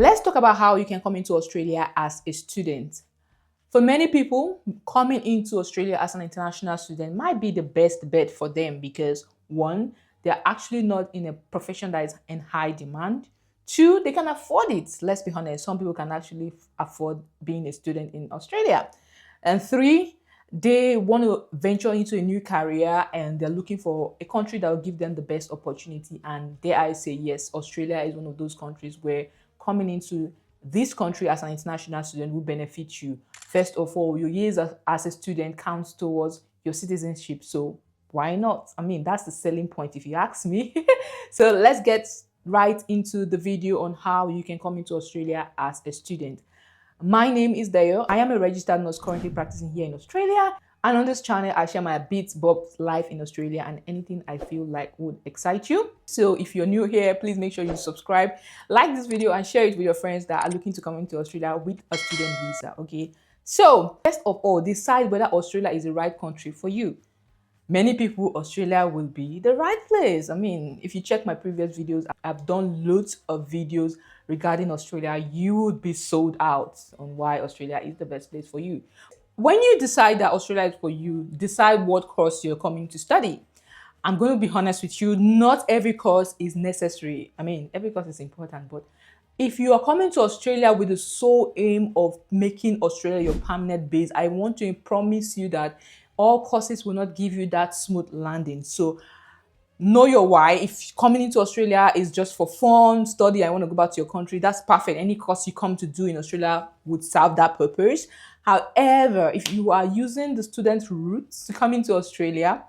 Let's talk about how you can come into Australia as a student. For many people, coming into Australia as an international student might be the best bet for them because one, they're actually not in a profession that is in high demand. Two, they can afford it. Let's be honest, some people can actually afford being a student in Australia. And three, they want to venture into a new career and they're looking for a country that will give them the best opportunity. And dare I say, yes, Australia is one of those countries where coming into this country as an international student will benefit you. First of all, your years as a student counts towards your citizenship. So why not? I mean, that's the selling point if you ask me. So let's get right into the video on how you can come into Australia as a student. My name is Dayo. I am a registered nurse currently practicing here in Australia. And on this channel, I share my bits, bobs, life in Australia and anything I feel like would excite you. So if you're new here, please make sure you subscribe, like this video and share it with your friends that are looking to come into Australia with a student visa, okay? So first of all, decide whether Australia is the right country for you. Many people, Australia will be the right place. I mean, if you check my previous videos, I've done loads of videos regarding Australia. You would be sold out on why Australia is the best place for you. When you decide that Australia is for you, decide what course you're coming to study. I'm going to be honest with you, not every course is necessary. I mean, every course is important, but if you are coming to Australia with the sole aim of making Australia your permanent base, I want to promise you that all courses will not give you that smooth landing. So know your why. If coming into Australia is just for fun, study, I want to go back to your country, that's perfect. Any course you come to do in Australia would serve that purpose. However, if you are using the student route to come into Australia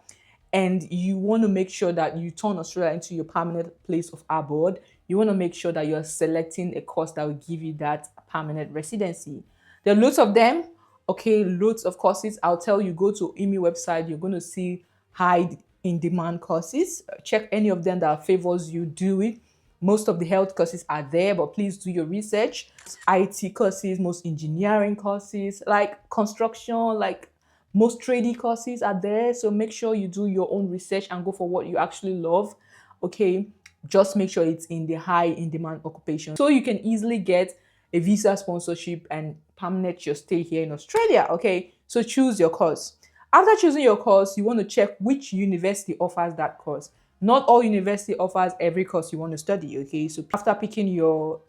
and you want to make sure that you turn Australia into your permanent place of abode, you want to make sure that you're selecting a course that will give you that permanent residency. There are loads of them. Okay, loads of courses. I'll tell you, go to IMI website, you're going to see high in demand courses. Check any of them that favors you, do it. Most of the health courses are there, but please do your research. IT courses, most engineering courses, like construction, like most trading courses are there. So make sure you do your own research and go for what you actually love. Okay, just make sure it's in the high in demand occupation so you can easily get a visa sponsorship and permanent your stay here in Australia. Okay, so choose your course. After choosing your course, you want to check which university offers that course. Not all university offers every course you want to study, okay? So after picking your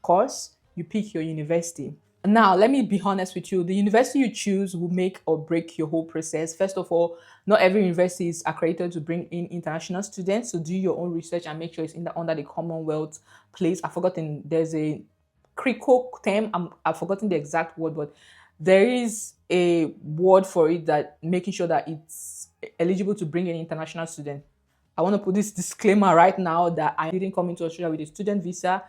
course, you pick your university. Now, let me be honest with you. The university you choose will make or break your whole process. First of all, not every university is accredited to bring in international students. So do your own research and make sure it's under the Commonwealth place. I've forgotten, there's a critical term. I've forgotten the exact word, but there is a word for it that making sure that it's eligible to bring an international student. I want to put this disclaimer right now that I didn't come into Australia with a student visa.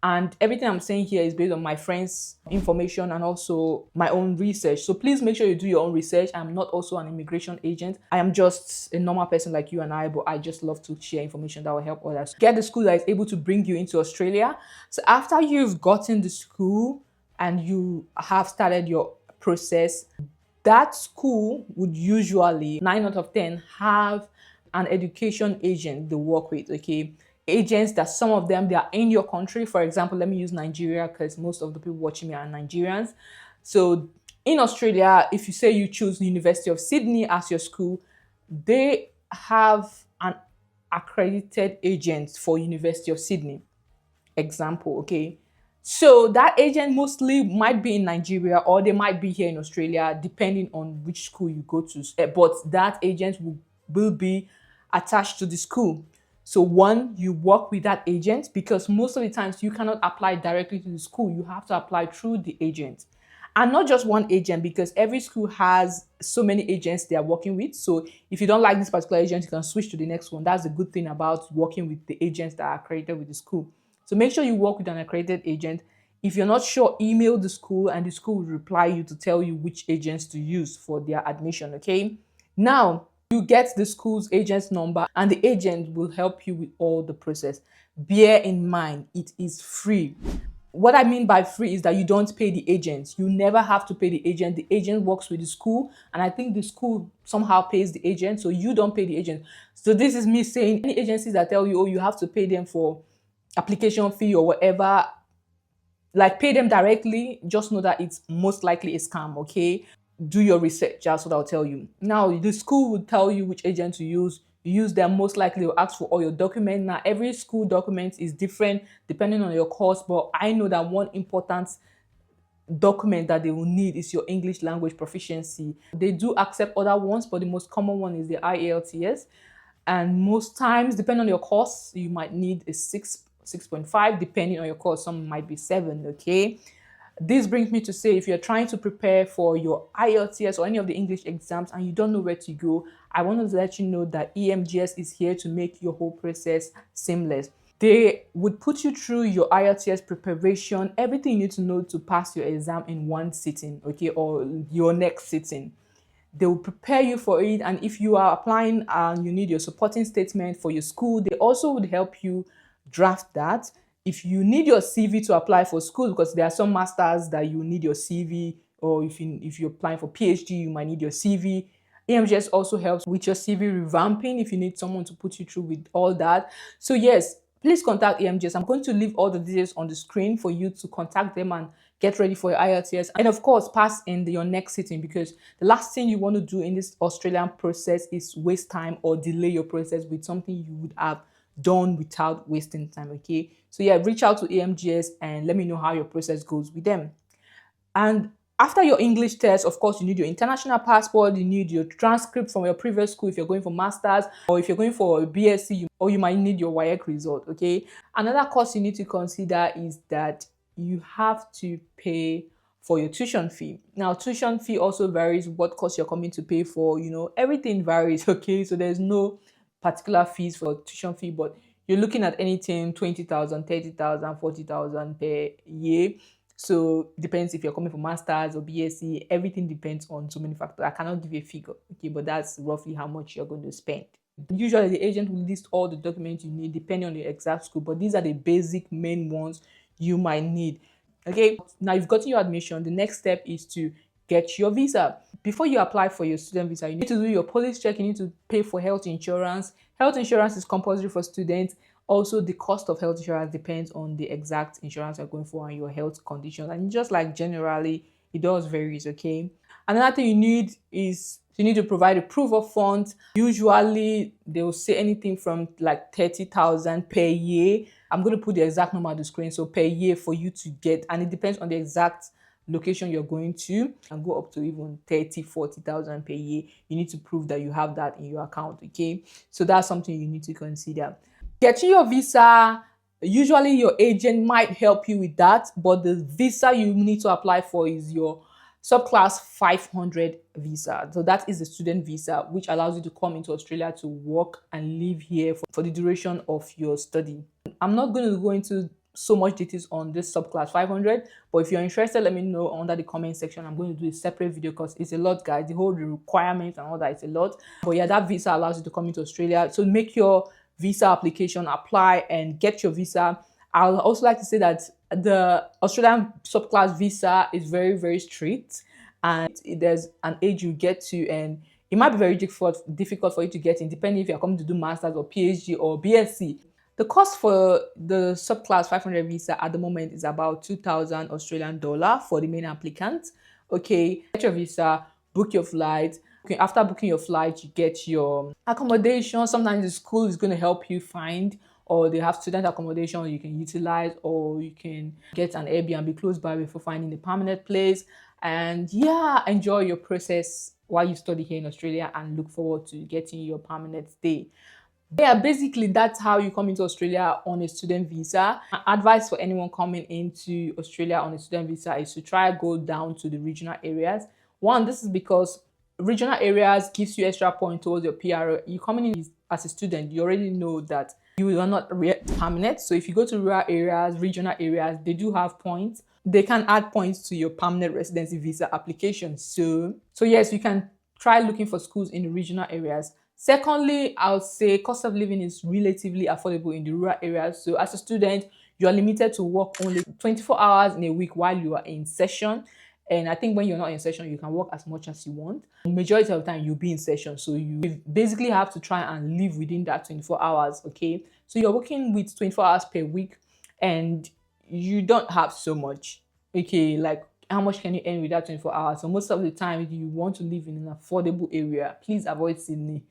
And everything I'm saying here is based on my friends' information and also my own research. So please make sure you do your own research. I'm not also an immigration agent. I am just a normal person like you and I, but I just love to share information that will help others. Get the school that is able to bring you into Australia. So after you've gotten the school and you have started your process, that school would usually 9 out of 10 have an education agent they work with, okay? Agents that some of them, they are in your country. For example, let me use Nigeria because most of the people watching me are Nigerians. So in Australia, if you say you choose the University of Sydney as your school, they have an accredited agent for University of Sydney. Example, okay? So that agent mostly might be in Nigeria or they might be here in Australia, depending on which school you go to. But that agent will be attached to the school. So one, you work with that agent because most of the times you cannot apply directly to the school. You have to apply through the agent. And not just one agent because every school has so many agents they are working with. So if you don't like this particular agent, you can switch to the next one. That's the good thing about working with the agents that are accredited with the school. So make sure you work with an accredited agent. If you're not sure, email the school and the school will reply you to tell you which agents to use for their admission, okay? Now, you get the school's agent's number and the agent will help you with all the process. Bear in mind, it is free. What I mean by free is that you don't pay the agent. You never have to pay the agent. The agent works with the school and I think the school somehow pays the agent, so you don't pay the agent. So this is me saying any agencies that tell you, oh, you have to pay them for application fee or whatever, like pay them directly, just know that it's most likely a scam, okay? Do your research, that's what I'll tell you. Now, the school will tell you which agent to use. You use them, most likely they'll ask for all your documents. Now, every school document is different depending on your course, but I know that one important document that they will need is your English language proficiency. They do accept other ones, but the most common one is the IELTS. And most times, depending on your course, you might need a 6.5, depending on your course. Some might be 7, okay? This brings me to say, if you're trying to prepare for your IELTS or any of the English exams and you don't know where to go, I want to let you know that EMGS is here to make your whole process seamless. They would put you through your IELTS preparation, everything you need to know to pass your exam in one sitting, okay, or your next sitting. They will prepare you for it, and if you are applying and you need your supporting statement for your school, they also would help you draft that. If you need your CV to apply for school, because there are some masters that you need your CV, or if you're applying for PhD, you might need your CV. EMGS also helps with your CV revamping if you need someone to put you through with all that. So yes, please contact EMGS. I'm going to leave all the details on the screen for you to contact them and get ready for your IELTS. And of course, pass in your next sitting, because the last thing you want to do in this Australian process is waste time or delay your process with something you would have done without wasting time, okay? So yeah, reach out to EMGS and let me know how your process goes with them. And after your English test, of course, you need your international passport, you need your transcript from your previous school if you're going for masters, or if you're going for a BSc, or you might need your WAEC result, okay? Another cost you need to consider is that you have to pay for your tuition fee. Now, tuition fee also varies what course you're coming to pay for, everything varies, okay? So there's no particular fees for tuition fee, but you're looking at anything 20,000, 30,000, 40,000 per year. So depends if you're coming for masters or BSc, everything depends on so many factors. I cannot give you a figure, okay, but that's roughly how much you're going to spend. Usually the agent will list all the documents you need depending on the exact school, but these are the basic main ones you might need. Okay, now you've gotten your admission. The next step is to get your visa. Before you apply for your student visa, you need to do your police check, you need to pay for health insurance. Health insurance is compulsory for students. Also, the cost of health insurance depends on the exact insurance you're going for and your health conditions. And just like generally, it does varies, okay? Another thing you need is you need to provide a proof of funds. Usually, they will say anything from like 30,000 per year. I'm going to put the exact number on the screen. So per year for you to get, and it depends on the exact location you're going to, and go up to even 40,000 per year. You need to prove that you have that in your account, okay? So that's something you need to consider. Getting your visa, usually your agent might help you with that, but the visa you need to apply for is your subclass 500 visa. So that is the student visa, which allows you to come into Australia to work and live here for the duration of your study. I'm not going to go into so much details on this subclass 500, but if you're interested, let me know under the comment section. I'm going to do a separate video because it's a lot, guys. The whole requirements and all that is a lot. But yeah, that visa allows you to come into Australia. So make your visa application, apply and get your visa. I would also like to say that the Australian subclass visa is very, very strict, and there's an age you get to, and it might be very difficult for you to get in, depending if you're coming to do masters or PhD or BSc. The cost for the subclass 500 visa at the moment is about 2,000 Australian dollar for the main applicant. Okay, get your visa, book your flight. Okay, after booking your flight, you get your accommodation. Sometimes the school is going to help you find, or they have student accommodation you can utilize, or you can get an Airbnb close by before finding a permanent place. And yeah, enjoy your process while you study here in Australia and look forward to getting your permanent stay. Yeah, basically that's how you come into Australia on a student visa. Advice for anyone coming into Australia on a student visa is to try to go down to the regional areas. One, this is because regional areas gives you extra point towards your PR. You coming in as a student, you already know that you are not permanent. So if you go to rural areas, regional areas, they do have points. They can add points to your permanent residency visa application. So yes, you can try looking for schools in the regional areas. Secondly, I would say cost of living is relatively affordable in the rural areas. So as a student, you are limited to work only 24 hours in a week while you are in session. And I think when you're not in session, you can work as much as you want. The majority of the time, you'll be in session. So you basically have to try and live within that 24 hours, okay? So you're working with 24 hours per week, and you don't have so much. Okay, like how much can you earn with that 24 hours? So most of the time, if you want to live in an affordable area, please avoid Sydney.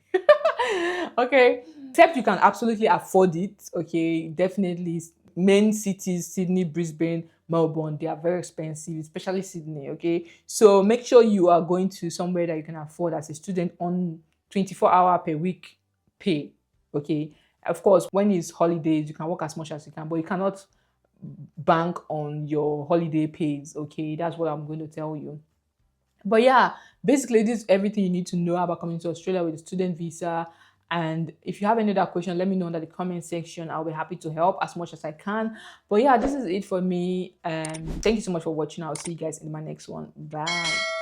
Okay, except you can absolutely afford it. Okay, definitely main cities, Sydney, Brisbane, Melbourne, they are very expensive, especially Sydney. Okay, so make sure you are going to somewhere that you can afford as a student on 24-hour per week pay. Okay, of course, when it's holidays, you can work as much as you can, but you cannot bank on your holiday pays. Okay, that's what I'm going to tell you. But yeah, basically, this is everything you need to know about coming to Australia with a student visa. And if you have any other question, let me know in the comment section. I'll be happy to help as much as I can. But yeah, this is it for me. Thank you so much for watching. I'll see you guys in my next one. Bye.